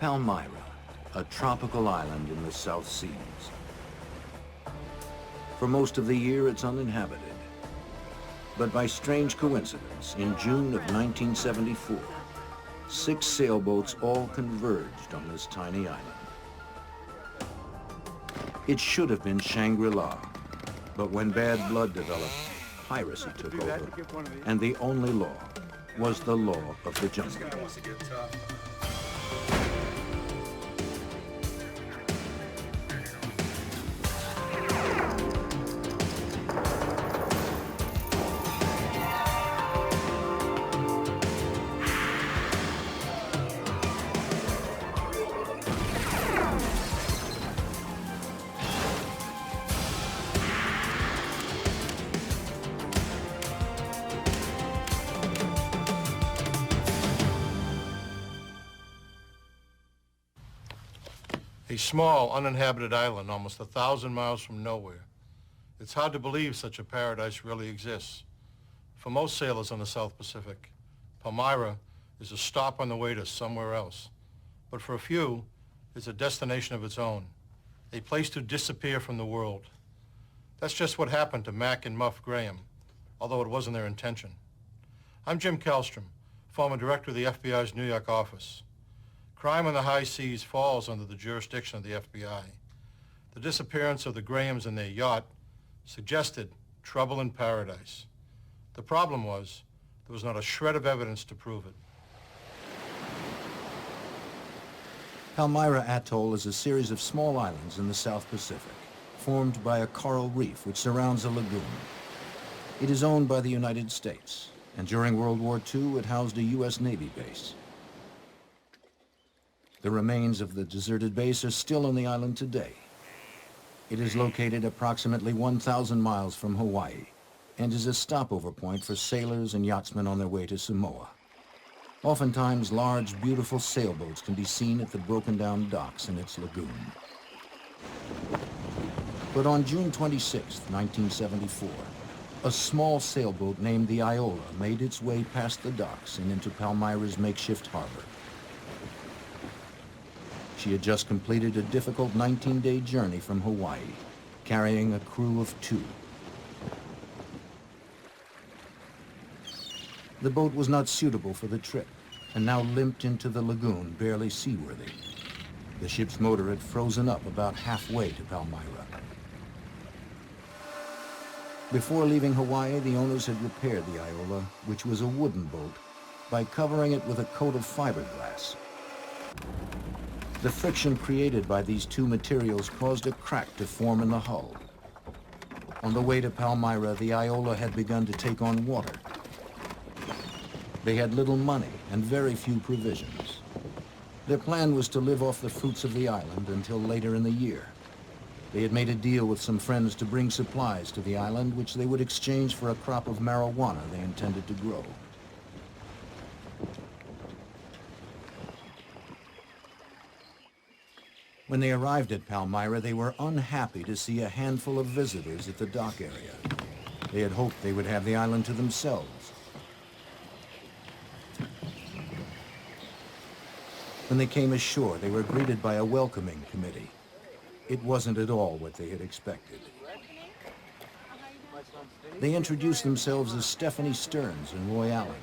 Palmyra, a tropical island in the South Seas. For most of the year, it's uninhabited. But by strange coincidence, in June of 1974, 6 sailboats all converged on this tiny island. It should have been Shangri-La, but when bad blood developed, piracy took over, and the only law was the law of the jungle. A small, uninhabited island almost 1,000 miles from nowhere. It's hard to believe such a paradise really exists. For most sailors on the South Pacific, Palmyra is a stop on the way to somewhere else. But for a few, it's a destination of its own, a place to disappear from the world. That's just what happened to Mac and Muff Graham, although it wasn't their intention. I'm Jim Kallstrom, former director of the FBI's New York office. Crime on the high seas falls under the jurisdiction of the FBI. The disappearance of the Grahams and their yacht suggested trouble in paradise. The problem was, there was not a shred of evidence to prove it. Palmyra Atoll is a series of small islands in the South Pacific, formed by a coral reef which surrounds a lagoon. It is owned by the United States, and during World War II, it housed a U.S. Navy base. The remains of the deserted base are still on the island today. It is located approximately 1,000 miles from Hawaii and is a stopover point for sailors and yachtsmen on their way to Samoa. Oftentimes, large, beautiful sailboats can be seen at the broken-down docks in its lagoon. But on June 26, 1974, a small sailboat named the Iola made its way past the docks and into Palmyra's makeshift harbor. She had just completed a difficult 19-day journey from Hawaii, carrying a crew of 2. The boat was not suitable for the trip, and now limped into the lagoon, barely seaworthy. The ship's motor had frozen up about halfway to Palmyra. Before leaving Hawaii, the owners had repaired the Iola, which was a wooden boat, by covering it with a coat of fiberglass. The friction created by these 2 materials caused a crack to form in the hull. On the way to Palmyra, the Iola had begun to take on water. They had little money and very few provisions. Their plan was to live off the fruits of the island until later in the year. They had made a deal with some friends to bring supplies to the island, which they would exchange for a crop of marijuana they intended to grow. When they arrived at Palmyra, they were unhappy to see a handful of visitors at the dock area. They had hoped they would have the island to themselves. When they came ashore, they were greeted by a welcoming committee. It wasn't at all what they had expected. They introduced themselves as Stephanie Stearns and Roy Allen,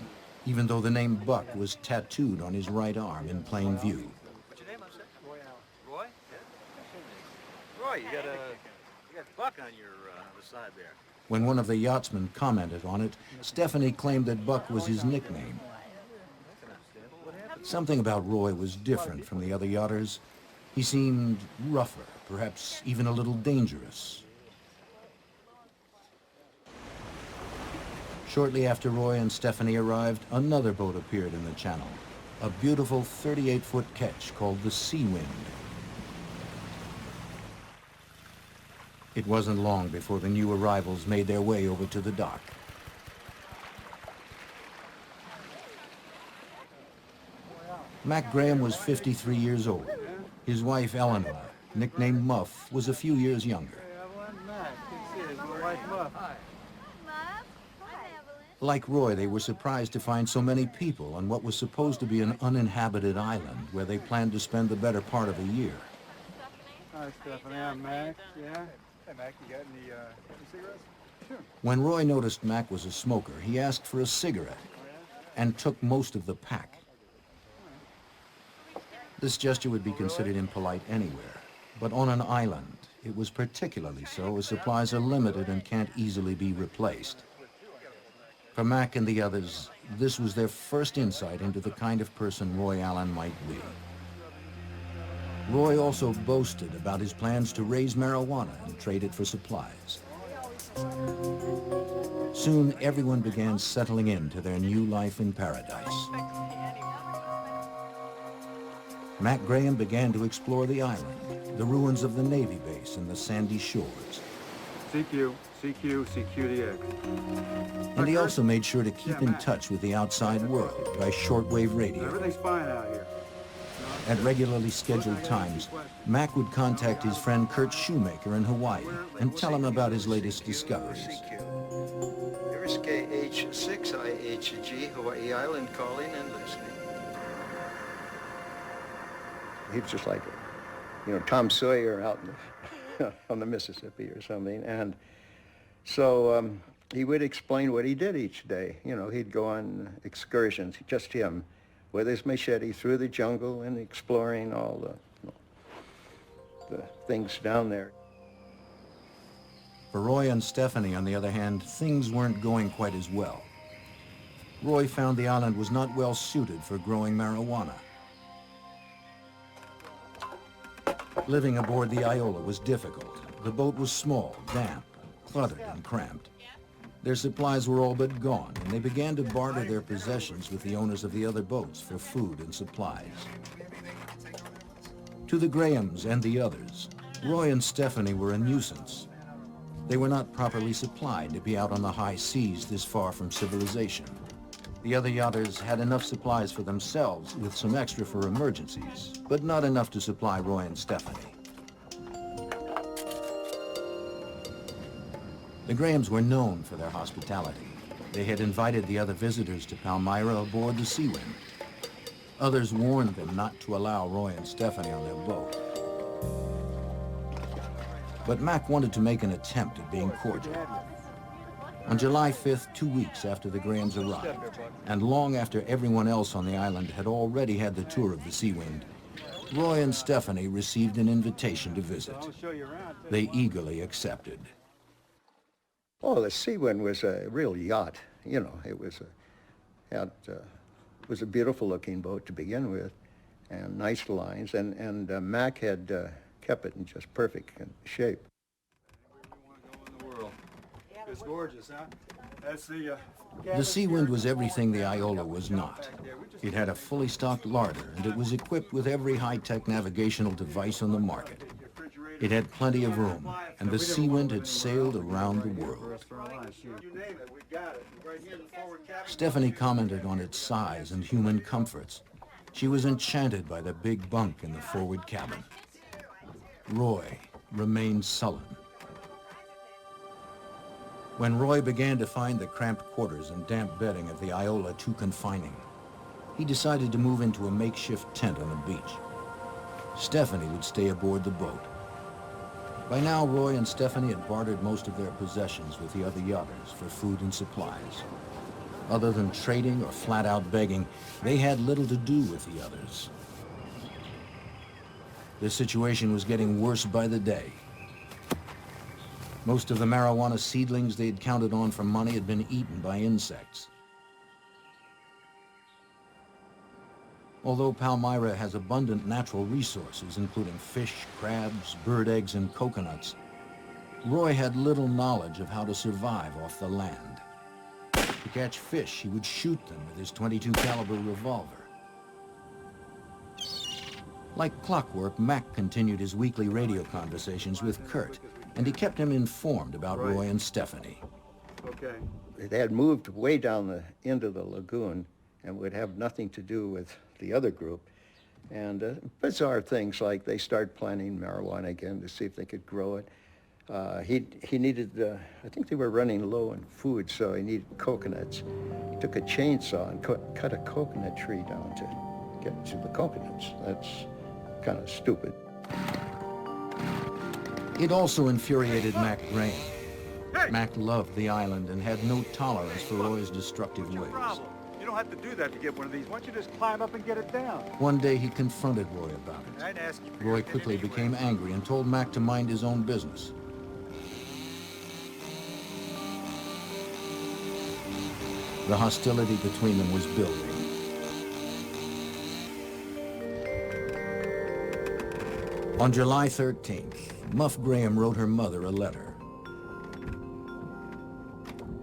even though the name Buck was tattooed on his right arm in plain view. Roy, you got Buck on your other side there. When one of the yachtsmen commented on it, Stephanie claimed that Buck was his nickname. Something about Roy was different from the other yachters. He seemed rougher, perhaps even a little dangerous. Shortly after Roy and Stephanie arrived, another boat appeared in the channel, a beautiful 38-foot ketch called the Sea Wind. It wasn't long before the new arrivals made their way over to the dock. Mac Graham was 53 years old. His wife, Eleanor, nicknamed Muff, was a few years younger. Like Roy, they were surprised to find so many people on what was supposed to be an uninhabited island where they planned to spend the better part of a year. Hi, Stephanie. I'm Mac. Yeah? Hey, Mac, you got any cigarettes? Sure. When Roy noticed Mac was a smoker, he asked for a cigarette and took most of the pack. This gesture would be considered impolite anywhere, but on an island, it was particularly so as supplies are limited and can't easily be replaced. For Mac and the others, this was their first insight into the kind of person Roy Allen might be. Roy also boasted about his plans to raise marijuana and trade it for supplies. Soon, everyone began settling into their new life in paradise. Mac Graham began to explore the island, the ruins of the Navy base and the sandy shores. CQ, CQ, CQDX. And he also made sure to keep in touch with the outside world by shortwave radio. Everything's fine out here. At regularly scheduled times, Mac would contact his friend Kurt Shoemaker in Hawaii and tell him about his latest discoveries. Here's KH6IHG, Hawaii Island, calling and listening. He was just like, Tom Sawyer out on the Mississippi or something. And so he would explain what he did each day. He'd go on excursions, just him, with his machete through the jungle and exploring all the things down there. For Roy and Stephanie, on the other hand, things weren't going quite as well. Roy found the island was not well suited for growing marijuana. Living aboard the Iola was difficult. The boat was small, damp, cluttered, and cramped. Their supplies were all but gone, and they began to barter their possessions with the owners of the other boats for food and supplies. To the Grahams and the others, Roy and Stephanie were a nuisance. They were not properly supplied to be out on the high seas this far from civilization. The other yachters had enough supplies for themselves, with some extra for emergencies, but not enough to supply Roy and Stephanie. The Grahams were known for their hospitality. They had invited the other visitors to Palmyra aboard the Seawind. Others warned them not to allow Roy and Stephanie on their boat. But Mac wanted to make an attempt at being cordial. On July 5th, 2 weeks after the Grahams arrived, and long after everyone else on the island had already had the tour of the Seawind, Roy and Stephanie received an invitation to visit. They eagerly accepted. Oh, the Seawind was a real yacht. It was a beautiful-looking boat to begin with, and nice lines, and Mac had kept it in just perfect shape. It's gorgeous, huh? That's The Seawind was everything the Iola was not. It had a fully stocked larder, and it was equipped with every high-tech navigational device on the market. It had plenty of room, and the Seawind had sailed around the world. Stephanie commented on its size and human comforts. She was enchanted by the big bunk in the forward cabin. Roy remained sullen. When Roy began to find the cramped quarters and damp bedding of the Iola too confining, he decided to move into a makeshift tent on the beach. Stephanie would stay aboard the boat. By now, Roy and Stephanie had bartered most of their possessions with the other yachters for food and supplies. Other than trading or flat-out begging, they had little to do with the others. The situation was getting worse by the day. Most of the marijuana seedlings they had counted on for money had been eaten by insects. Although Palmyra has abundant natural resources, including fish, crabs, bird eggs, and coconuts, Roy had little knowledge of how to survive off the land. To catch fish, he would shoot them with his .22 caliber revolver. Like clockwork, Mac continued his weekly radio conversations with Kurt, and he kept him informed about Roy and Stephanie. Okay. They had moved way down the end of the lagoon and would have nothing to do with the other group. And bizarre things like they started planting marijuana again to see if they could grow it. He needed, I think they were running low on food, so he needed coconuts. He took a chainsaw and cut a coconut tree down to get to the coconuts. That's kind of stupid. It also infuriated Mac Graham. Mac loved the island and had no tolerance for Roy's destructive What's your ways. problem? You don't have to do that to get one of these. Why don't you just climb up and get it down? One day he confronted Roy about it. I'd ask you for your Roy opinion quickly anyway. became angry and told Mac to mind his own business. The hostility between them was building. On July 13th, Muff Graham wrote her mother a letter.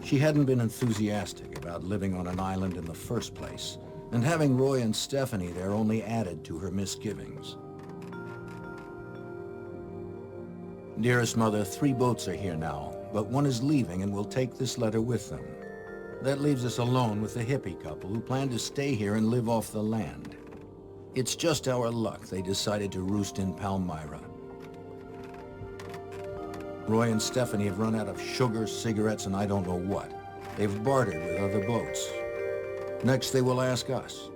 She hadn't been enthusiastic about living on an island in the first place, and having Roy and Stephanie there only added to her misgivings. Dearest Mother, 3 boats are here now, but one is leaving and will take this letter with them. That leaves us alone with the hippie couple who plan to stay here and live off the land. It's just our luck they decided to roost in Palmyra. Roy and Stephanie have run out of sugar, cigarettes, and I don't know what. They've bartered with other boats. Next, they will ask us.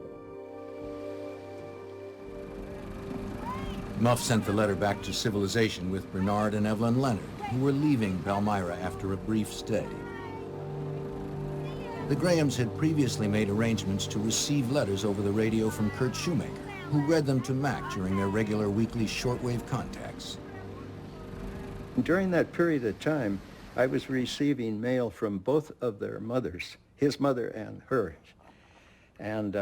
Muff sent the letter back to civilization with Bernard and Evelyn Leonard, who were leaving Palmyra after a brief stay. The Grahams had previously made arrangements to receive letters over the radio from Kurt Shoemaker, who read them to Mac during their regular weekly shortwave contacts. During that period of time, I was receiving mail from both of their mothers, his mother and hers. And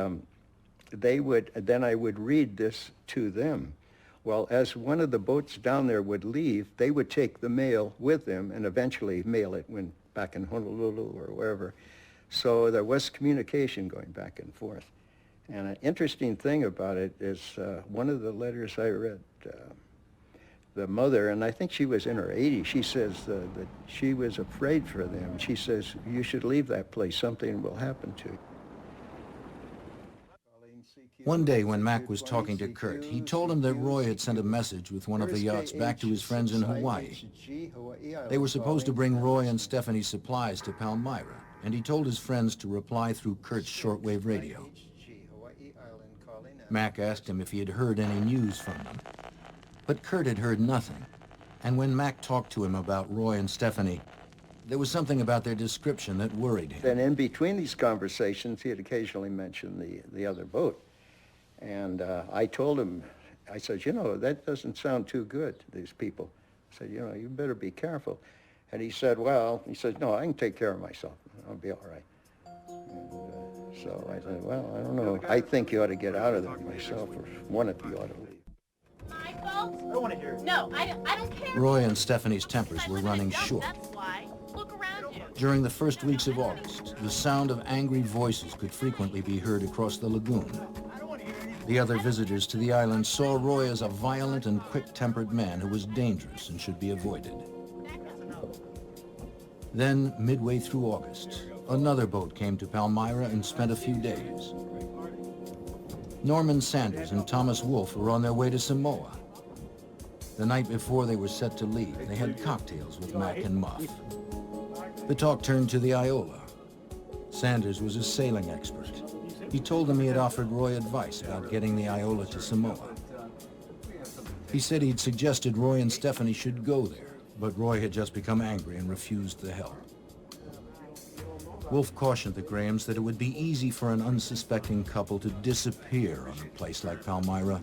then I would read this to them. Well, as one of the boats down there would leave, they would take the mail with them and eventually mail it when back in Honolulu or wherever. So there was communication going back and forth. And an interesting thing about it is one of the letters I read, the mother, and I think she was in her 80s, she says that she was afraid for them. She says, you should leave that place. Something will happen to you. One day when Mac was talking to Kurt, he told him that Roy had sent a message with one of the yachts back to his friends in Hawaii. They were supposed to bring Roy and Stephanie's supplies to Palmyra, and he told his friends to reply through Kurt's shortwave radio. Mac asked him if he had heard any news from them. But Kurt had heard nothing, and when Mac talked to him about Roy and Stephanie, there was something about their description that worried him. Then in between these conversations, he had occasionally mentioned the other boat. And I told him, I said, you know, that doesn't sound too good, these people. I said, you know, you better be careful. And he said, well, no, I can take care of myself. I'll be all right. And, so I said, well, I don't know. I think you ought to get out of there myself, or one of you ought to leave. My fault? I don't want to hear it. No, I don't care. Roy and Stephanie's tempers were running short. That's why. Look around you. During the first weeks of August, the sound of angry voices could frequently be heard across the lagoon. The other visitors to the island saw Roy as a violent and quick-tempered man who was dangerous and should be avoided. Then, midway through August, another boat came to Palmyra and spent a few days. Norman Sanders and Thomas Wolfe were on their way to Samoa. The night before they were set to leave, they had cocktails with Mac and Muff. The talk turned to the Iola. Sanders was a sailing expert. He told them he had offered Roy advice about getting the Iola to Samoa. He said he'd suggested Roy and Stephanie should go there, but Roy had just become angry and refused the help. Wolfe cautioned the Grahams that it would be easy for an unsuspecting couple to disappear on a place like Palmyra.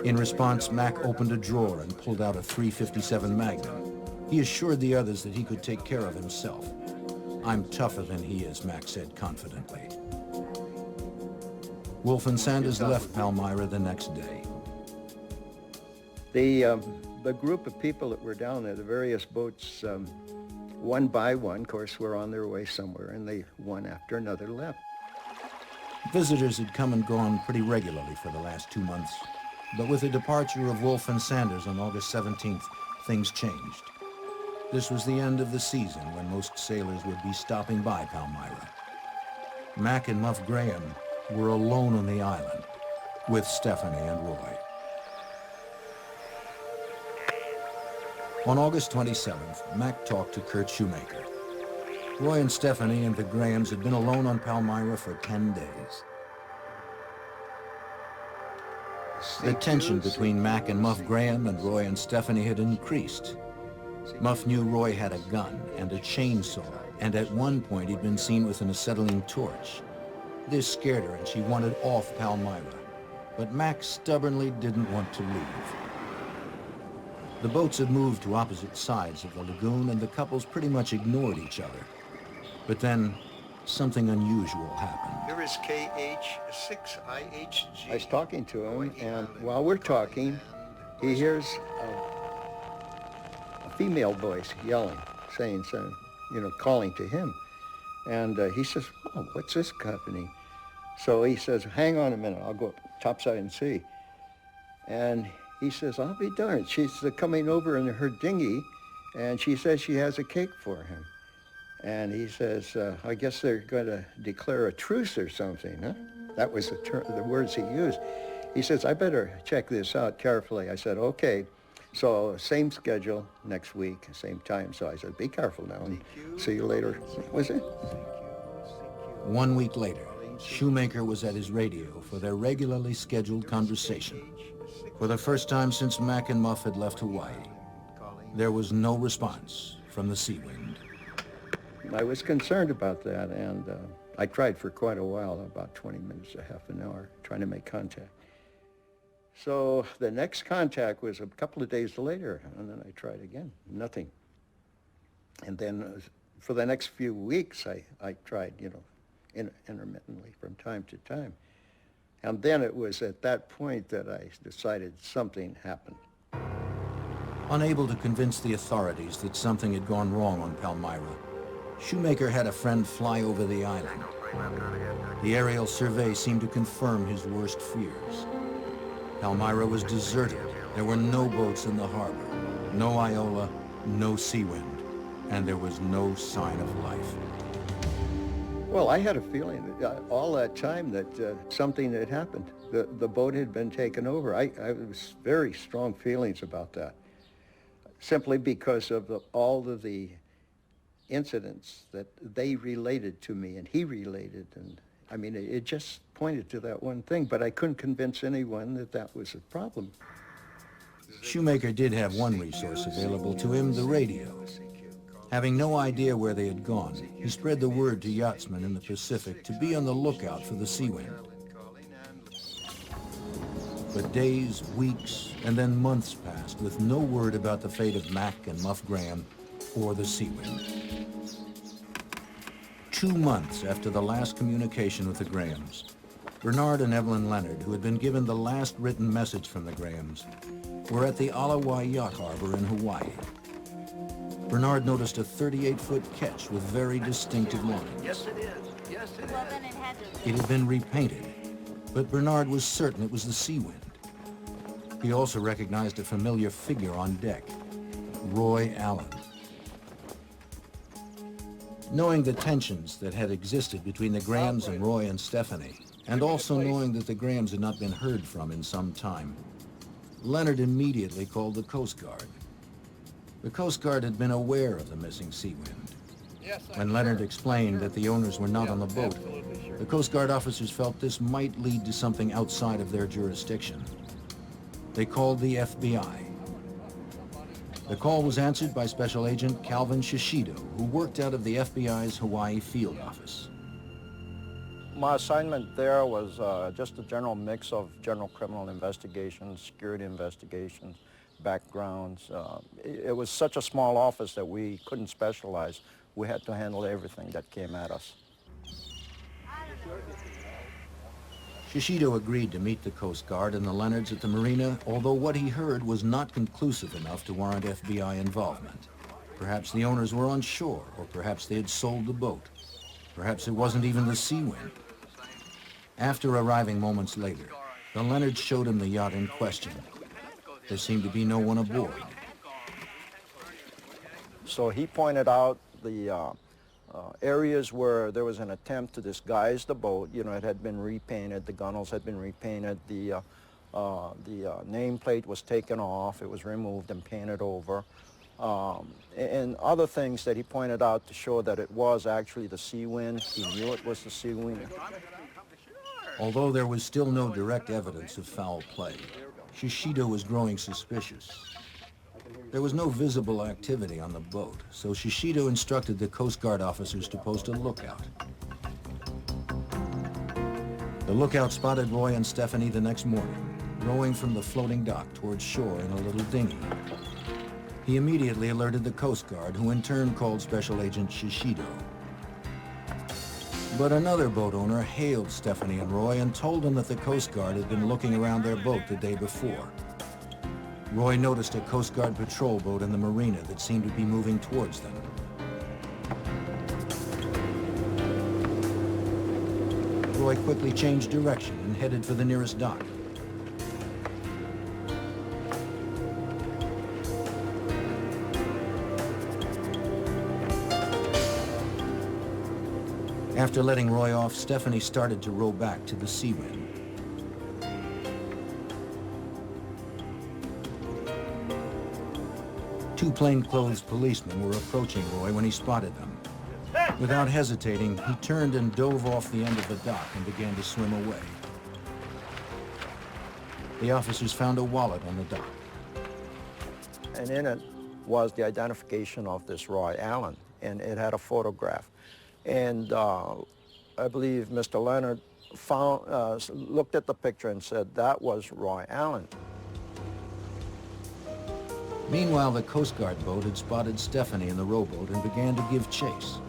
In response, Mac opened a drawer and pulled out a .357 Magnum. He assured the others that he could take care of himself. I'm tougher than he is, Mac said confidently. Wolfe and Sanders left Palmyra the next day. The group of people that were down there, the various boats, one by one, of course, were on their way somewhere, and they, one after another, left. Visitors had come and gone pretty regularly for the last 2 months, but with the departure of Wolfe and Sanders on August 17th, things changed. This was the end of the season when most sailors would be stopping by Palmyra. Mac and Muff Graham were alone on the island with Stephanie and Roy. On August 27th, Mac talked to Kurt Shoemaker. Roy and Stephanie and the Grahams had been alone on Palmyra for 10 days. The tension between Mac and Muff Graham and Roy and Stephanie had increased. Muff knew Roy had a gun and a chainsaw, and at one point he'd been seen with an acetylene torch. This scared her and she wanted off Palmyra, but Mac stubbornly didn't want to leave. The boats had moved to opposite sides of the lagoon and the couples pretty much ignored each other. But then something unusual happened. Here is KH6IHG. I was talking to him, and while we're talking, he hears a female voice yelling, saying, calling to him. And he says, "Oh, what's this company?" So he says, "Hang on a minute, I'll go up topside and see." And he says, "I'll be darned. She's coming over in her dinghy, and she says she has a cake for him." And he says, "I guess they're going to declare a truce or something, huh?" That was the words he used. He says, "I better check this out carefully." I said, "Okay." So same schedule next week, same time. So I said, "Be careful now and see you later." Was it? 1 week later, Shoemaker was at his radio for their regularly scheduled conversation. For the first time since Mac and Muff had left Hawaii, there was no response from the sea wind. I was concerned about that, and I tried for quite a while, about 20 minutes to half an hour, trying to make contact. So the next contact was a couple of days later, and then I tried again, nothing. And then for the next few weeks, I tried, intermittently from time to time. And then it was at that point that I decided something happened. Unable to convince the authorities that something had gone wrong on Palmyra, Shoemaker had a friend fly over the island. The aerial survey seemed to confirm his worst fears. Palmyra was deserted. There were no boats in the harbor, no Iola, no sea wind, and there was no sign of life. Well, I had a feeling all that time that something had happened. The boat had been taken over. I was very strong feelings about that, simply because of all of the incidents that they related to me and he related. And I mean, it just pointed to that one thing, but I couldn't convince anyone that that was a problem. Shoemaker did have one resource available to him, the radio. Having no idea where they had gone, he spread the word to yachtsmen in the Pacific to be on the lookout for the sea wind. But days, weeks, and then months passed with no word about the fate of Mac and Muff Graham or the sea wind. 2 months after the last communication with the Grahams, Bernard and Evelyn Leonard, who had been given the last written message from the Grahams, were at the Alawai Yacht Harbor in Hawaii. Bernard noticed a 38-foot ketch with very distinctive lines. Yes, it is. Yes, it is. Well, then it had to. It had been repainted, but Bernard was certain it was the sea wind. He also recognized a familiar figure on deck, Roy Allen. Knowing the tensions that had existed between the Grahams and Roy and Stephanie, and also knowing that the Grahams had not been heard from in some time, Leonard immediately called the Coast Guard. The Coast Guard had been aware of the missing sea wind. When Leonard explained that the owners were not on the boat, the Coast Guard officers felt this might lead to something outside of their jurisdiction. They called the FBI. The call was answered by Special Agent Calvin Shishido, who worked out of the FBI's Hawaii field office. My assignment there was just a general mix of general criminal investigations, security investigations, backgrounds. It was such a small office that we couldn't specialize. We had to handle everything that came at us. Shishido agreed to meet the Coast Guard and the Leonards at the marina, although what he heard was not conclusive enough to warrant FBI involvement. Perhaps the owners were on shore, or perhaps they had sold the boat. Perhaps it wasn't even the sea wind. After arriving moments later, the Leonards showed him the yacht in question. There seemed to be no one aboard. So he pointed out the areas where there was an attempt to disguise the boat. You know, it had been repainted, the gunnels had been repainted, the nameplate was taken off, it was removed and painted over. and other things that he pointed out to show that it was actually the sea wind. He knew it was the sea wind. Although there was still no direct evidence of foul play, Shishido was growing suspicious. There was no visible activity on the boat, so Shishido instructed the Coast Guard officers to post a lookout. The lookout spotted Roy and Stephanie the next morning, rowing from the floating dock towards shore in a little dinghy. He immediately alerted the Coast Guard, who in turn called Special Agent Shishido. But another boat owner hailed Stephanie and Roy and told them that the Coast Guard had been looking around their boat the day before. Roy noticed a Coast Guard patrol boat in the marina that seemed to be moving towards them. Roy quickly changed direction and headed for the nearest dock. After letting Roy off, Stephanie started to row back to the sea wind. Two plainclothes policemen were approaching Roy when he spotted them. Without hesitating, he turned and dove off the end of the dock and began to swim away. The officers found a wallet on the dock. And in it was the identification of this Roy Allen, and it had a photograph. And I believe Mr. Leonard looked at the picture and said that was Roy Allen. Meanwhile, the Coast Guard boat had spotted Stephanie in the rowboat and began to give chase.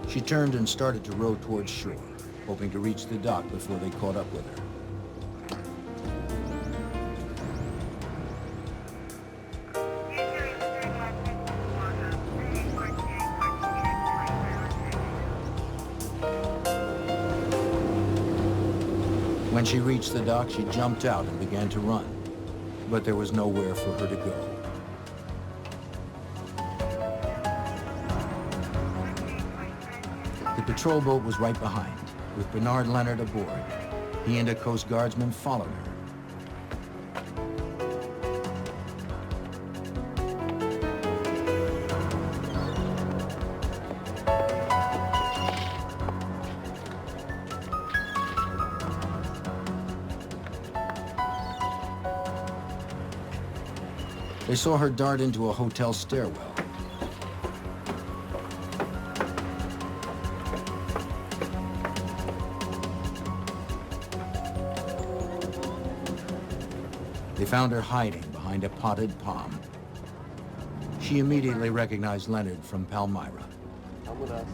She turned and started to row towards shore, hoping to reach the dock before they caught up with her. When she reached the dock, she jumped out and began to run, but there was nowhere for her to go. The patrol boat was right behind, with Bernard Leonard aboard. He and a Coast Guardsman followed her. They saw her dart into a hotel stairwell. They found her hiding behind a potted palm. She immediately recognized Leonard from Palmyra. Come with us.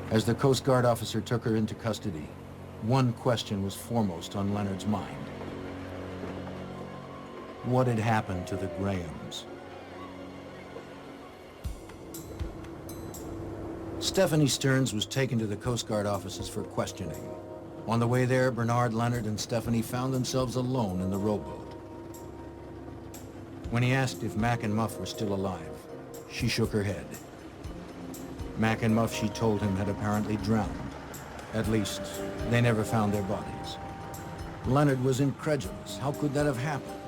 As the Coast Guard officer took her into custody, one question was foremost on Leonard's mind. What had happened to the Grahams? Stephanie Stearns was taken to the Coast Guard offices for questioning. On the way there, Bernard Leonard and Stephanie found themselves alone in the rowboat. When he asked if Mac and Muff were still alive, she shook her head. Mac and Muff, she told him, had apparently drowned. At least, they never found their bodies. Leonard was incredulous. How could that have happened?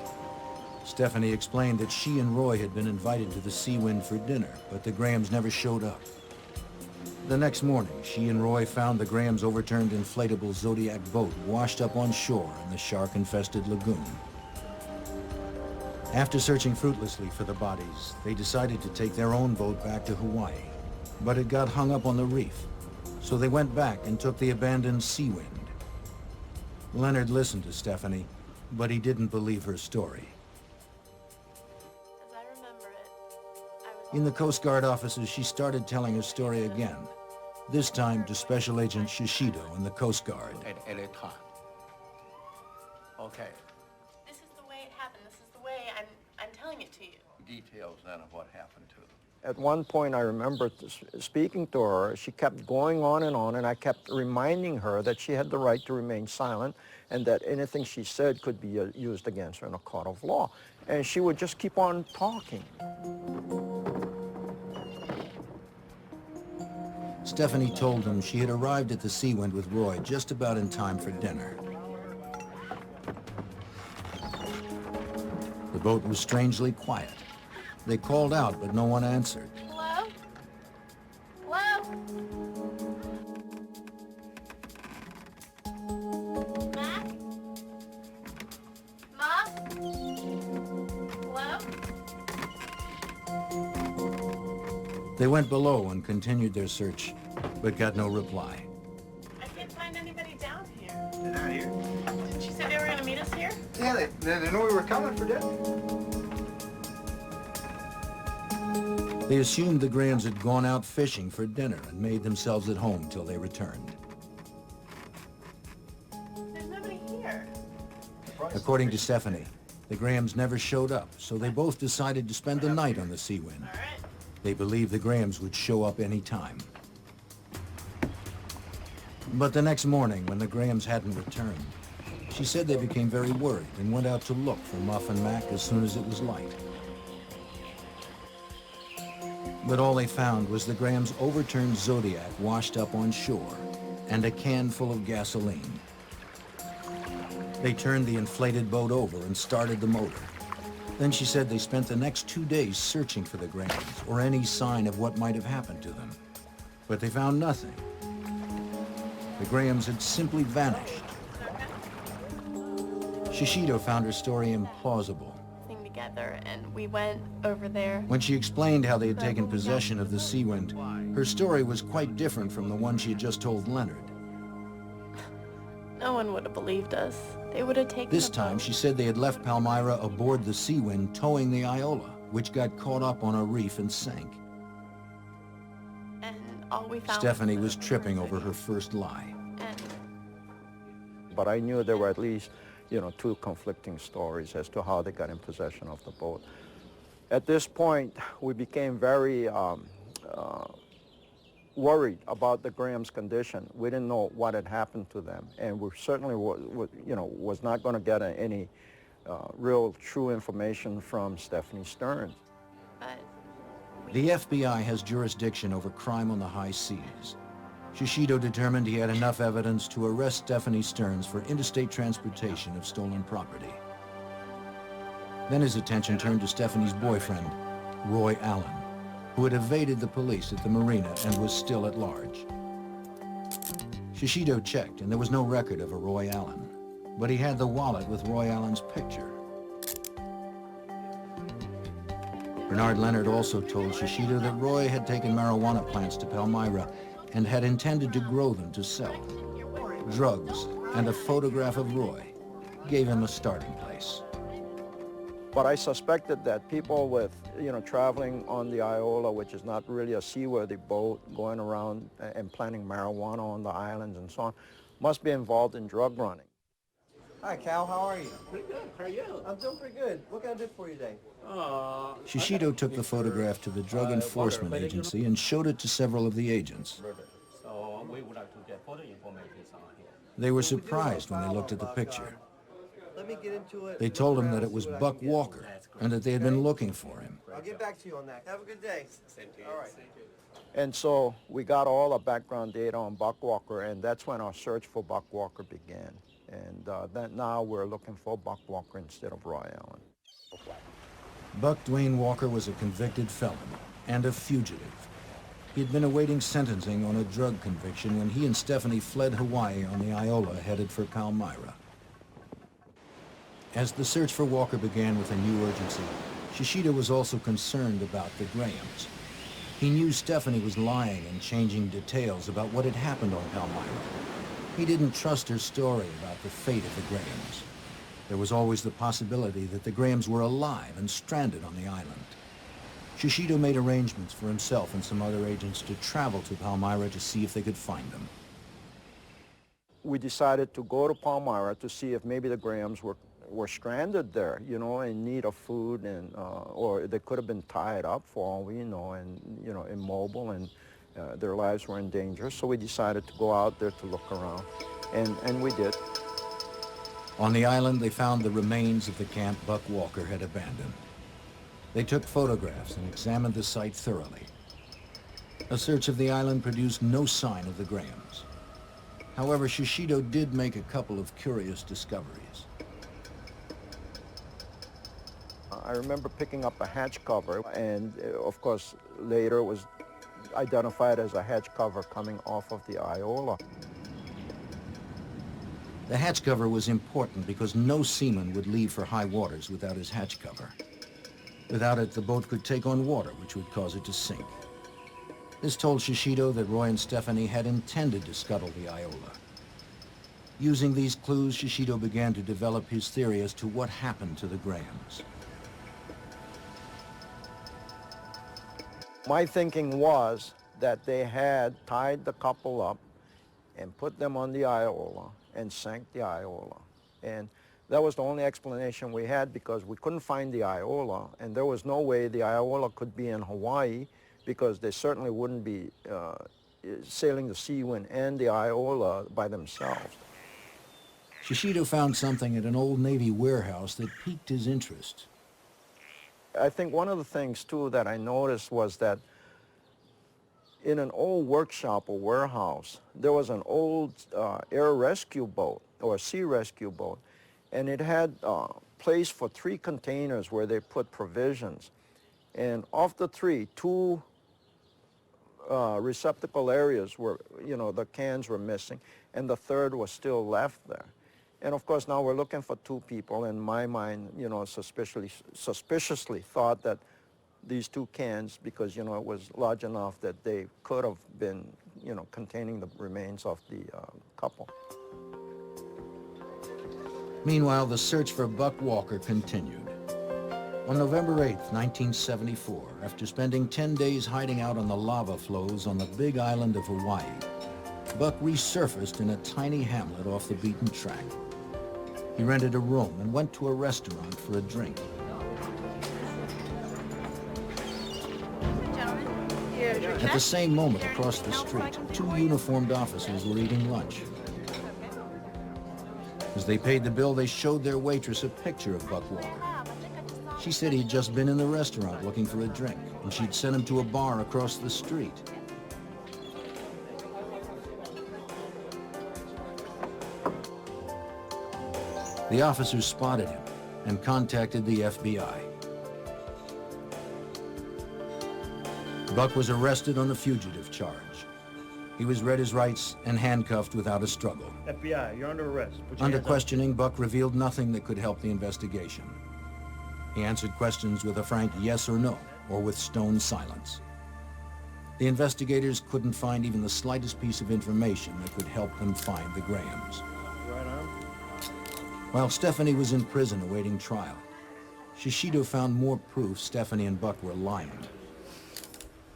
Stephanie explained that she and Roy had been invited to the Sea Wind for dinner, but the Grahams never showed up. The next morning, she and Roy found the Grahams' overturned inflatable Zodiac boat washed up on shore in the shark-infested lagoon. After searching fruitlessly for the bodies, they decided to take their own boat back to Hawaii, but it got hung up on the reef. So they went back and took the abandoned Sea Wind. Leonard listened to Stephanie, but he didn't believe her story. As I remember it, I was In the Coast Guard offices, she started telling her story again, this time to Special Agent Shishido and the Coast Guard. At any time. Okay. This is the way it happened. This is the way I'm telling it to you. Details then of what happened to them. At one point, I remember speaking to her. She kept going on, and I kept reminding her that she had the right to remain silent and that anything she said could be used against her in a court of law. And she would just keep on talking. Stephanie told him she had arrived at the Sea Wind with Roy just about in time for dinner. boat was strangely quiet. They called out, but no one answered. Hello? Hello? Mac? Muff? Hello? They went below and continued their search, but got no reply. I can't find anybody down here. They're not here. Didn't you say they were gonna meet us here? Yeah, they knew we were coming for dinner. They assumed the Grahams had gone out fishing for dinner and made themselves at home till they returned. There's nobody here. According to Stephanie, the Grahams never showed up, so they both decided to spend the night on the Seawind. All right. They believed the Grahams would show up any time. But the next morning, when the Grahams hadn't returned, she said they became very worried and went out to look for Muff and Mac as soon as it was light. But all they found was the Grahams' overturned Zodiac washed up on shore and a can full of gasoline. They turned the inflated boat over and started the motor. Then she said they spent the next 2 days searching for the Grahams or any sign of what might have happened to them. But they found nothing. The Grahams had simply vanished. Shishido found her story implausible. Together, and we went over there. When she explained how they had taken possession of the Seawind, her story was quite different from the one she had just told Leonard. No one would have believed us. They would have taken This the time, boat. she said they had left Palmyra aboard the Seawind towing the Iola, which got caught up on a reef and sank. And all we found Stephanie was the tripping person. over her first lie. And But I knew there were at least, you know, two conflicting stories as to how they got in possession of the boat. At this point, we became very worried about the Graham's condition. We didn't know what had happened to them, and we certainly, was not going to get any real, true information from Stephanie Stearns. but The FBI has jurisdiction over crime on the high seas. Shishido determined he had enough evidence to arrest Stephanie Stearns for interstate transportation of stolen property. Then his attention turned to Stephanie's boyfriend, Roy Allen, who had evaded the police at the marina and was still at large. Shishido checked, and there was no record of a Roy Allen, but he had the wallet with Roy Allen's picture. Bernard Leonard also told Shishido that Roy had taken marijuana plants to Palmyra and had intended to grow them to sell. Drugs and a photograph of Roy gave him a starting place. But I suspected that people with, traveling on the Iola, which is not really a seaworthy boat, going around and planting marijuana on the islands and so on, must be involved in drug running. Hi, Cal. How are you? Pretty good. How are you? I'm doing pretty good. What can I do for you today? Shishido took the photograph to the Drug Enforcement Agency and showed it to several of the agents. So we would like to get further information on here. They were surprised when they looked at the picture. Let me get into it. They told him that it was Buck Walker and that they had been looking for him. I'll get back to you on that. Have a good day. Same to you. All right. And so we got all the background data on Buck Walker, and that's when our search for Buck Walker began. And now we're looking for Buck Walker instead of Roy Allen. Buck Dwayne Walker was a convicted felon and a fugitive. He had been awaiting sentencing on a drug conviction when he and Stephanie fled Hawaii on the Iola headed for Palmyra. As the search for Walker began with a new urgency, Shishido was also concerned about the Grahams. He knew Stephanie was lying and changing details about what had happened on Palmyra. He didn't trust her story about the fate of the Grahams. There was always the possibility that the Grahams were alive and stranded on the island. Shishido made arrangements for himself and some other agents to travel to Palmyra to see if they could find them. We decided to go to Palmyra to see if maybe the Grahams were stranded there, in need of food, and or they could have been tied up for all we know, and immobile, and their lives were in danger. So we decided to go out there to look around, and we did. On the island, they found the remains of the camp Buck Walker had abandoned. They took photographs and examined the site thoroughly. A search of the island produced no sign of the Grahams. However, Shishido did make a couple of curious discoveries. I remember picking up a hatch cover, and of course, later it was identified as a hatch cover coming off of the Iola. The hatch cover was important because no seaman would leave for high waters without his hatch cover. Without it, the boat could take on water, which would cause it to sink. This told Shishido that Roy and Stephanie had intended to scuttle the Iola. Using these clues, Shishido began to develop his theory as to what happened to the Grahams. My thinking was that they had tied the couple up and put them on the Iola and sank the Iola. And that was the only explanation we had because we couldn't find the Iola, and there was no way the Iola could be in Hawaii because they certainly wouldn't be sailing the Seawind and the Iola by themselves. Shishido found something at an old Navy warehouse that piqued his interest. I think one of the things, too, that I noticed was that in an old workshop or warehouse, there was an old air rescue boat or sea rescue boat, and it had place for 3 containers where they put provisions. And of the 3, 2 receptacle areas were, the cans were missing, and the third was still left there. And of course, now we're looking for 2 people. In my mind, suspiciously thought that these 2 cans, because, it was large enough that they could have been, containing the remains of the couple. Meanwhile, the search for Buck Walker continued. On November 8th, 1974, after spending 10 days hiding out on the lava flows on the big island of Hawaii, Buck resurfaced in a tiny hamlet off the beaten track. He rented a room and went to a restaurant for a drink. At the same moment, across the street, 2 uniformed officers were eating lunch. As they paid the bill, they showed their waitress a picture of Buck Walker. She said he'd just been in the restaurant looking for a drink, and she'd sent him to a bar across the street. The officers spotted him and contacted the FBI. Buck was arrested on the fugitive charge. He was read his rights and handcuffed without a struggle. FBI, you're under arrest. Put your Under hands up. questioning, Buck revealed nothing that could help the investigation. He answered questions with a frank yes or no, or with stone silence. The investigators couldn't find even the slightest piece of information that could help them find the Grahams. Right arm. While Stephanie was in prison awaiting trial, Shishido found more proof Stephanie and Buck were lying.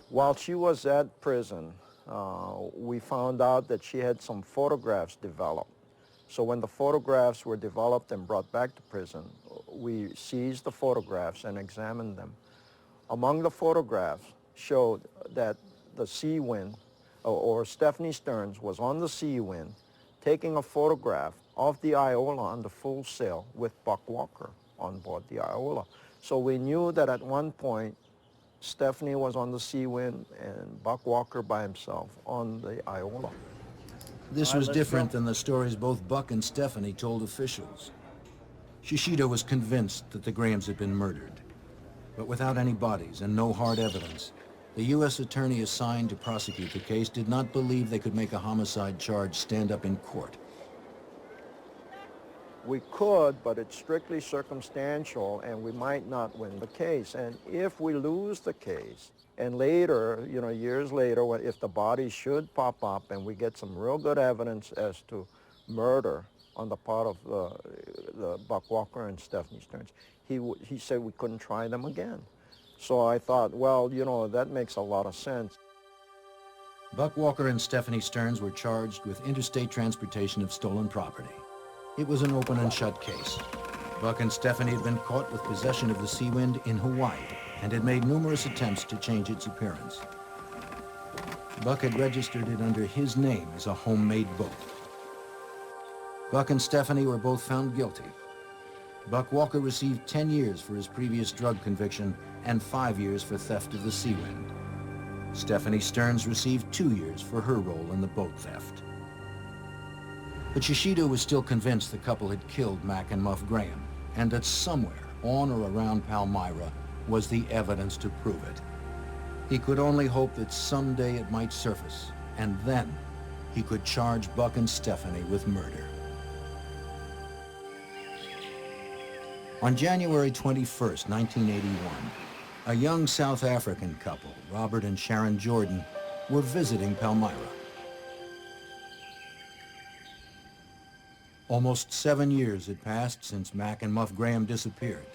While she was at prison, we found out that she had some photographs developed. So when the photographs were developed and brought back to prison, we seized the photographs and examined them. Among the photographs showed that the Seawind, or Stephanie Stearns, was on the Seawind taking a photograph of the Iola under full sail with Buck Walker on board the Iola. So we knew that at one point Stephanie was on the Seawind and Buck Walker by himself on the Iola. This was different than the stories both Buck and Stephanie told officials. Shishido was convinced that the Grahams had been murdered. But without any bodies and no hard evidence, the U.S. attorney assigned to prosecute the case did not believe they could make a homicide charge stand up in court. We could, but it's strictly circumstantial, and we might not win the case. And if we lose the case, and later, years later, if the bodies should pop up and we get some real good evidence as to murder on the part of the Buck Walker and Stephanie Stearns, he said we couldn't try them again. So I thought, well, that makes a lot of sense. Buck Walker and Stephanie Stearns were charged with interstate transportation of stolen property. It was an open and shut case. Buck and Stephanie had been caught with possession of the Seawind in Hawaii and had made numerous attempts to change its appearance. Buck had registered it under his name as a homemade boat. Buck and Stephanie were both found guilty. Buck Walker received 10 years for his previous drug conviction and 5 years for theft of the Seawind. Stephanie Stearns received 2 years for her role in the boat theft. But Shishido was still convinced the couple had killed Mac and Muff Graham, and that somewhere on or around Palmyra was the evidence to prove it. He could only hope that someday it might surface, and then he could charge Buck and Stephanie with murder. On January 21st, 1981, a young South African couple, Robert and Sharon Jordan, were visiting Palmyra. Almost 7 years had passed since Mac and Muff Graham disappeared.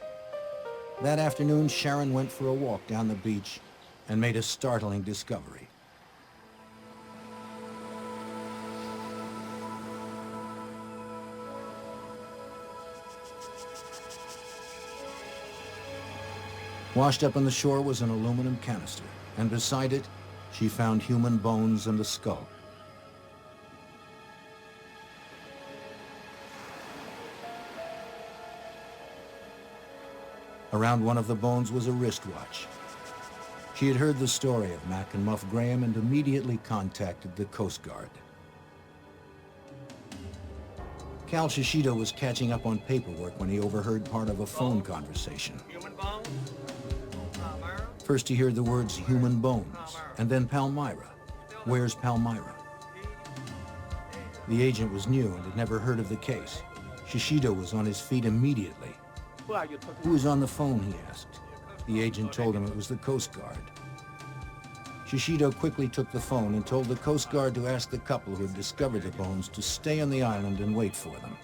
That afternoon, Sharon went for a walk down the beach and made a startling discovery. Washed up on the shore was an aluminum canister, and beside it, she found human bones and a skull. Around one of the bones was a wristwatch. She had heard the story of Mac and Muff Graham and immediately contacted the Coast Guard. Cal Shishido was catching up on paperwork when he overheard part of a phone conversation. Human bones? Palmyra? First he heard the words human bones, and then Palmyra. Where's Palmyra? The agent was new and had never heard of the case. Shishido was on his feet immediately. Who was on the phone, he asked. The agent told him it was the Coast Guard. Shishido quickly took the phone and told the Coast Guard to ask the couple who had discovered the bones to stay on the island and wait for them.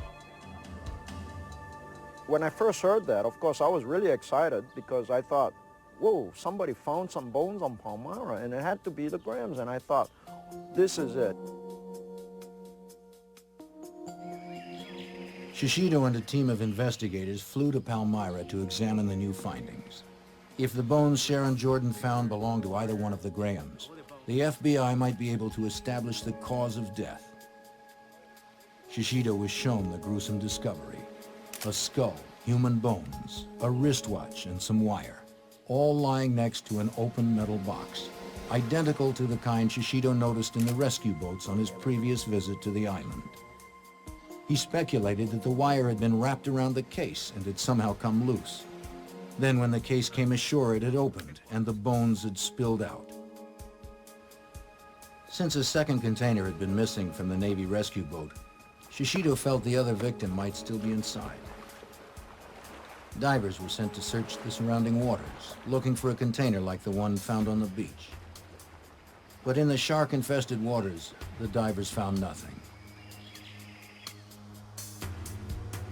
When I first heard that, of course, I was really excited because I thought, whoa, somebody found some bones on Palmyra, and it had to be the Grahams, and I thought, this is it. Shishido and a team of investigators flew to Palmyra to examine the new findings. If the bones Sharon Jordan found belonged to either one of the Grahams, the FBI might be able to establish the cause of death. Shishido was shown the gruesome discovery: a skull, human bones, a wristwatch, and some wire, all lying next to an open metal box, identical to the kind Shishido noticed in the rescue boats on his previous visit to the island. He speculated that the wire had been wrapped around the case and had somehow come loose. Then when the case came ashore, it had opened and the bones had spilled out. Since a second container had been missing from the Navy rescue boat, Shishido felt the other victim might still be inside. Divers were sent to search the surrounding waters, looking for a container like the one found on the beach. But in the shark-infested waters, the divers found nothing.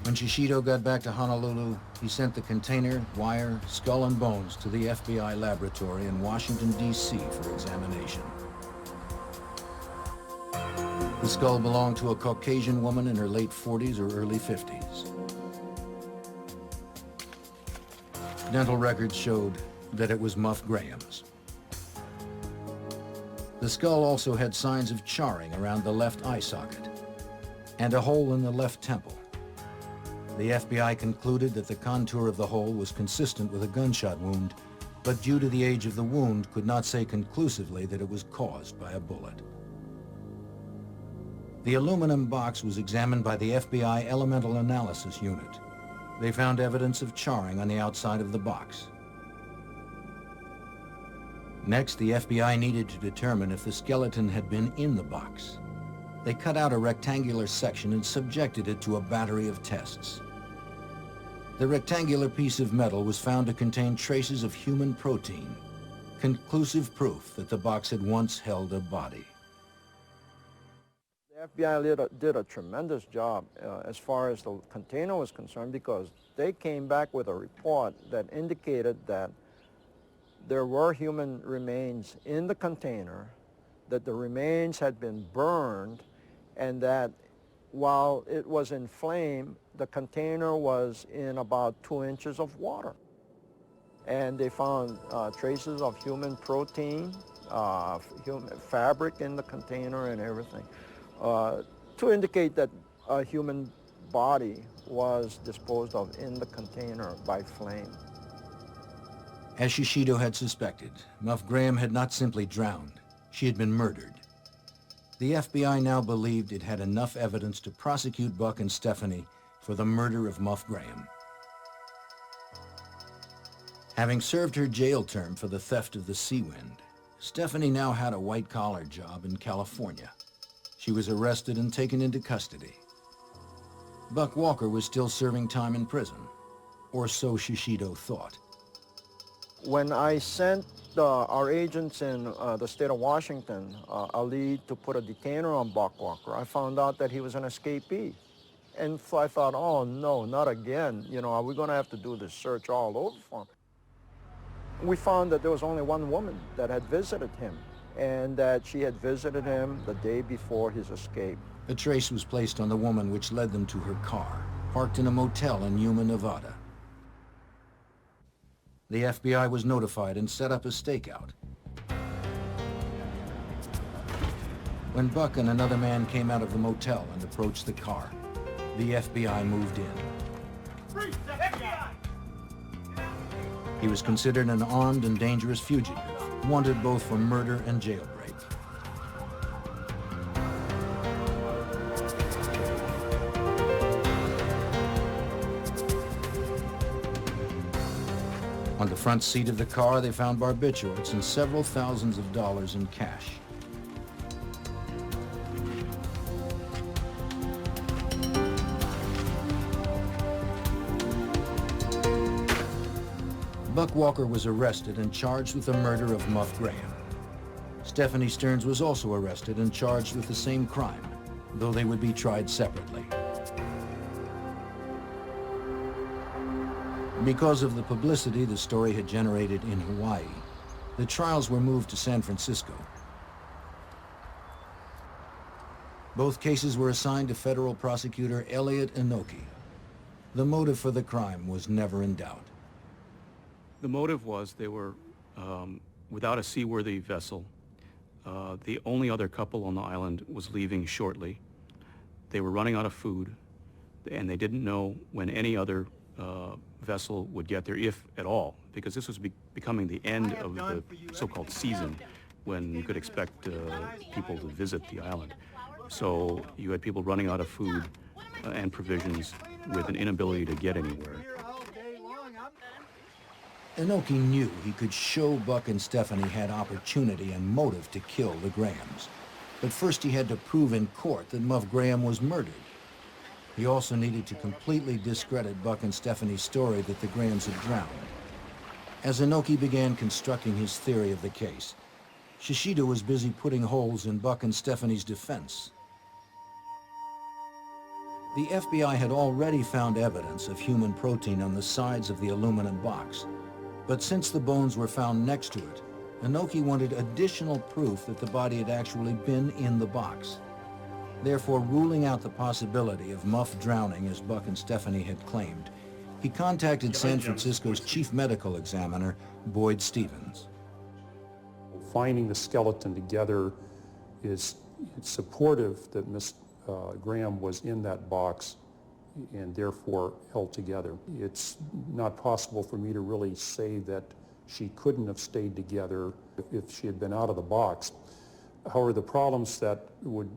When Shishido got back to Honolulu, he sent the container, wire, skull, and bones to the FBI laboratory in Washington, D.C. for examination. The skull belonged to a Caucasian woman in her late 40s or early 50s. Dental records showed that it was Muff Graham's. The skull also had signs of charring around the left eye socket and a hole in the left temple. The FBI concluded that the contour of the hole was consistent with a gunshot wound, but due to the age of the wound, could not say conclusively that it was caused by a bullet. The aluminum box was examined by the FBI Elemental Analysis Unit. They found evidence of charring on the outside of the box. Next, the FBI needed to determine if the skeleton had been in the box. They cut out a rectangular section and subjected it to a battery of tests. The rectangular piece of metal was found to contain traces of human protein, conclusive proof that the box had once held a body. The FBI did a tremendous job as far as the container was concerned, because they came back with a report that indicated that there were human remains in the container, that the remains had been burned, and that while it was in flame, the container was in about 2 inches of water. And they found traces of human protein, human fabric in the container and everything, to indicate that a human body was disposed of in the container by flame. As Shishido had suspected, Muff Graham had not simply drowned. She had been murdered. The FBI now believed it had enough evidence to prosecute Buck and Stephanie for the murder of Muff Graham. Having served her jail term for the theft of the Seawind, Stephanie now had a white-collar job in California. She was arrested and taken into custody. Buck Walker was still serving time in prison, or so Shishido thought. When I sent our agents in the state of Washington a lead to put a detainer on Buck Walker, I found out that he was an escapee. And so I thought, oh no, not again. You know, are we going to have to do this search all over for him? We found that there was only one woman that had visited him, and that she had visited him the day before his escape. A trace was placed on the woman, which led them to her car, parked in a motel in Yuma, Nevada. The FBI was notified and set up a stakeout. When Buck and another man came out of the motel and approached the car, the FBI moved in. He was considered an armed and dangerous fugitive, wanted both for murder and jailbreak. On the front seat of the car, they found barbiturates and several thousands of dollars in cash. Buck Walker was arrested and charged with the murder of Muff Graham. Stephanie Stearns was also arrested and charged with the same crime, though they would be tried separately. Because of the publicity the story had generated in Hawaii, the trials were moved to San Francisco. Both cases were assigned to federal prosecutor Elliot Inoki. The motive for the crime was never in doubt. The motive was they were without a seaworthy vessel. The only other couple on the island was leaving shortly. They were running out of food, and they didn't know when any other vessel would get there, if at all, because this was becoming the end of the so-called season when you could expect people to visit the island. So you had people running out of food and provisions with an inability to get anywhere. Inoki knew he could show Buck and Stephanie had opportunity and motive to kill the Grahams. But first he had to prove in court that Muff Graham was murdered. He also needed to completely discredit Buck and Stephanie's story that the Grahams had drowned. As Inoki began constructing his theory of the case, Shishido was busy putting holes in Buck and Stephanie's defense. The FBI had already found evidence of human protein on the sides of the aluminum box. But since the bones were found next to it, Inoki wanted additional proof that the body had actually been in the box. Therefore, ruling out the possibility of Muff drowning as Buck and Stephanie had claimed, he contacted San Francisco's chief medical examiner, Boyd Stevens. Finding the skeleton together is supportive that Miss Graham was in that box and therefore held together. It's not possible for me to really say that she couldn't have stayed together if she had been out of the box. However, the problems that would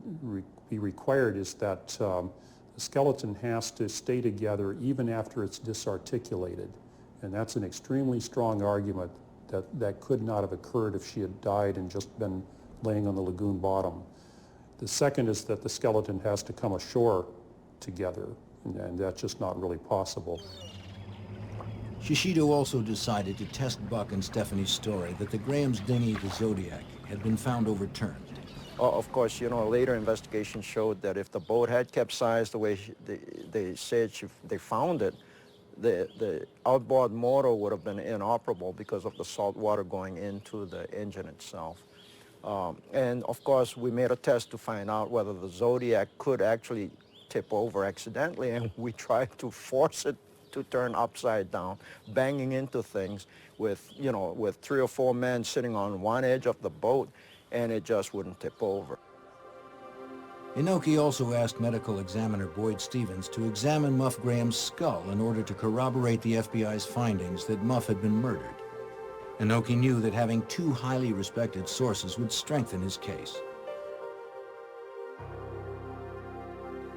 be required is that the skeleton has to stay together even after it's disarticulated. And that's an extremely strong argument that that could not have occurred if she had died and just been laying on the lagoon bottom. The second is that the skeleton has to come ashore together, and that's just not really possible. Shishido also decided to test Buck and Stephanie's story that the Graham's dinghy, the Zodiac, had been found overturned. Of course, you know, a later investigation showed that if the boat had capsized the way they said they found it, the outboard motor would have been inoperable because of the salt water going into the engine itself. And of course, we made a test to find out whether the Zodiac could actually tip over accidentally, and we tried to force it to turn upside down, banging into things with, you know, with 3 or 4 men sitting on one edge of the boat, and it just wouldn't tip over. Inoki also asked medical examiner Boyd Stevens to examine Muff Graham's skull in order to corroborate the FBI's findings that Muff had been murdered. Inoki knew that having 2 highly respected sources would strengthen his case.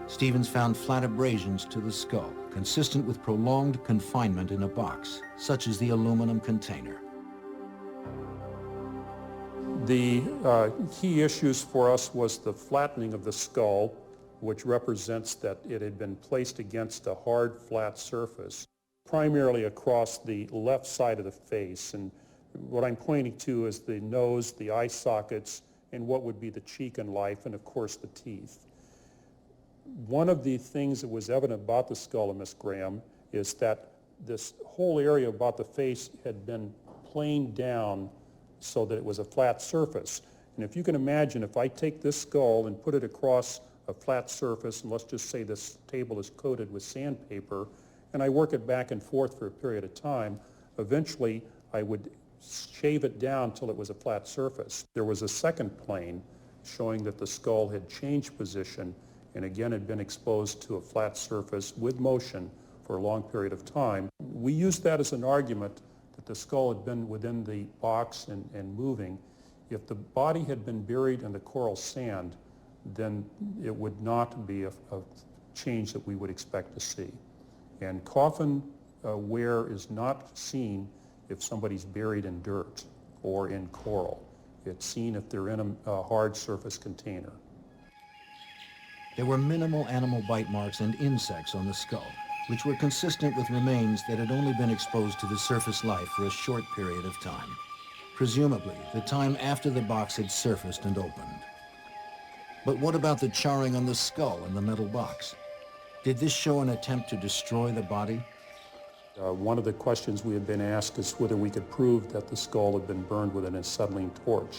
Stevens found flat abrasions to the skull, consistent with prolonged confinement in a box, such as the aluminum container. The key issues for us was the flattening of the skull, which represents that it had been placed against a hard, flat surface, primarily across the left side of the face. And what I'm pointing to is the nose, the eye sockets, and what would be the cheek and life, and of course the teeth. One of the things that was evident about the skull of Miss Graham is that this whole area about the face had been planed down so that it was a flat surface. And if you can imagine, if I take this skull and put it across a flat surface, and let's just say this table is coated with sandpaper, and I work it back and forth for a period of time, eventually I would shave it down till it was a flat surface. There was a second plane showing that the skull had changed position and again had been exposed to a flat surface with motion for a long period of time. We used that as an argument that the skull had been within the box and moving. If the body had been buried in the coral sand, then it would not be a change that we would expect to see. And coffin wear is not seen if somebody's buried in dirt or in coral. It's seen if they're in a hard surface container. There were minimal animal bite marks and insects on the skull, which were consistent with remains that had only been exposed to the surface life for a short period of time, presumably the time after the box had surfaced and opened. But what about the charring on the skull in the metal box? Did this show an attempt to destroy the body? One of the questions we had been asked is whether we could prove that the skull had been burned with an acetylene torch.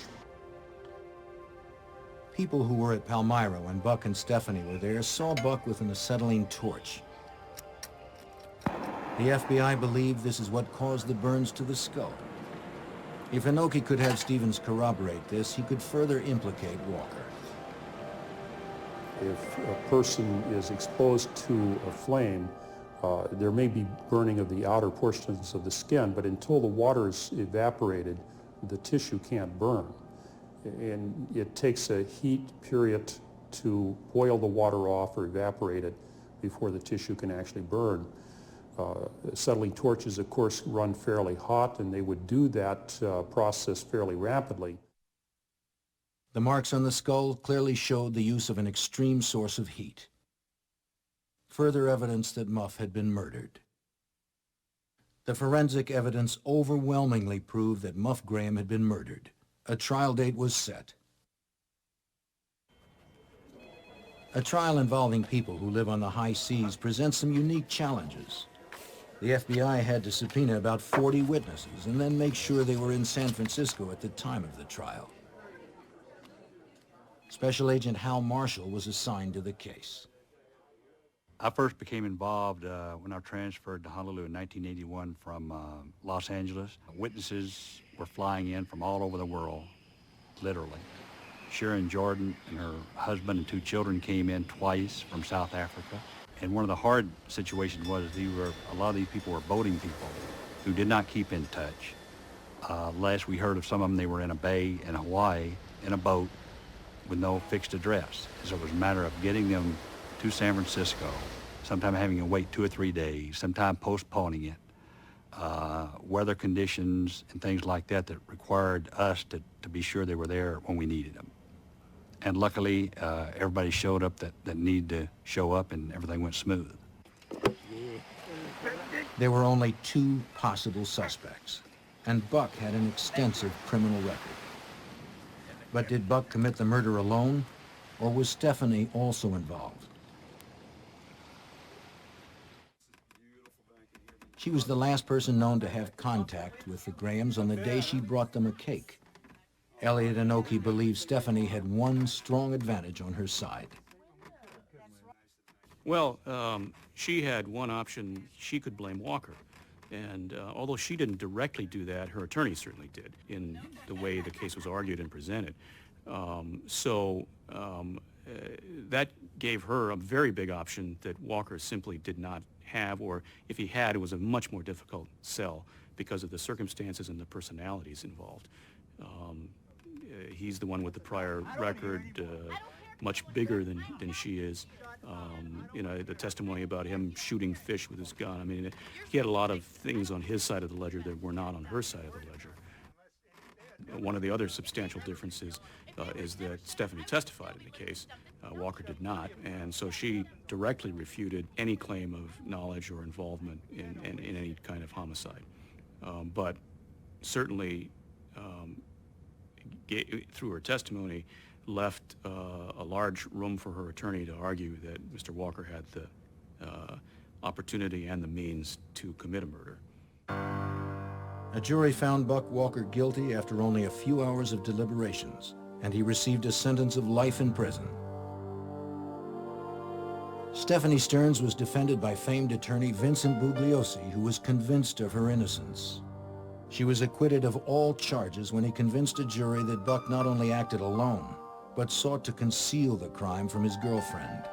People who were at Palmyra when Buck and Stephanie were there saw Buck with an acetylene torch. The FBI believed this is what caused the burns to the skull. If Inoki could have Stevens corroborate this, he could further implicate Walker. If a person is exposed to a flame, there may be burning of the outer portions of the skin, but until the water is evaporated, the tissue can't burn. And it takes a heat period to boil the water off or evaporate it before the tissue can actually burn. Acetylene torches, of course, run fairly hot, and they would do that process fairly rapidly. The marks on the skull clearly showed the use of an extreme source of heat. Further evidence that Muff had been murdered. The forensic evidence overwhelmingly proved that Muff Graham had been murdered. A trial date was set. A trial involving people who live on the high seas presents some unique challenges. The FBI had to subpoena about 40 witnesses and then make sure they were in San Francisco at the time of the trial. Special Agent Hal Marshall was assigned to the case. I first became involved when I transferred to Honolulu in 1981 from Los Angeles. Witnesses were flying in from all over the world, literally. Sharon Jordan and her husband and 2 children came in twice from South Africa. And one of the hard situations was a lot of these people were boating people who did not keep in touch. Last we heard of some of them, they were in a bay in Hawaii in a boat with no fixed address. So it was a matter of getting them to San Francisco, sometime having to wait 2 or 3 days, sometime postponing it. Weather conditions and things like that that required us to be sure they were there when we needed them. And luckily, everybody showed up that needed to show up, and everything went smooth. There were only 2 possible suspects, and Buck had an extensive criminal record. But did Buck commit the murder alone, or was Stephanie also involved? She was the last person known to have contact with the Grahams on the day she brought them a cake. Elliot Inoki believes Stephanie had one strong advantage on her side. Well, she had one option. She could blame Walker. And although she didn't directly do that, her attorney certainly did in the way the case was argued and presented. That gave her a very big option that Walker simply did not have, or if he had, it was a much more difficult sell because of the circumstances and the personalities involved. He's the one with the prior record. much bigger than she is. You know, the testimony about him shooting fish with his gun. I mean, he had a lot of things on his side of the ledger that were not on her side of the ledger. One of the other substantial differences is that Stephanie testified in the case. Walker did not, and so she directly refuted any claim of knowledge or involvement in any kind of homicide. But certainly, through her testimony, left a large room for her attorney to argue that Mr. Walker had the opportunity and the means to commit a murder. A jury found Buck Walker guilty after only a few hours of deliberations, and he received a sentence of life in prison. Stephanie Stearns was defended by famed attorney Vincent Bugliosi, who was convinced of her innocence. She was acquitted of all charges when he convinced a jury that Buck not only acted alone, but sought to conceal the crime from his girlfriend.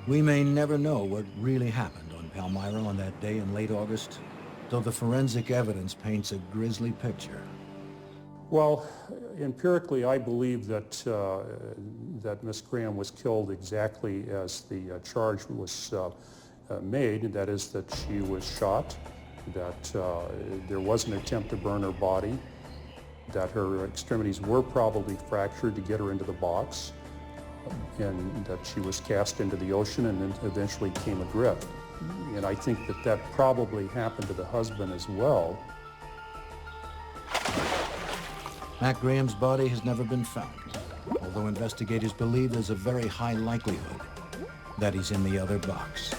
We may never know what really happened on Palmyra on that day in late August, though the forensic evidence paints a grisly picture. Well, empirically, I believe that that Miss Graham was killed exactly as the charge was made, that is that she was shot, that there was an attempt to burn her body, that her extremities were probably fractured to get her into the box, and that she was cast into the ocean and then eventually came adrift. And I think that that probably happened to the husband as well. Mac Graham's body has never been found, although investigators believe there's a very high likelihood that he's in the other box.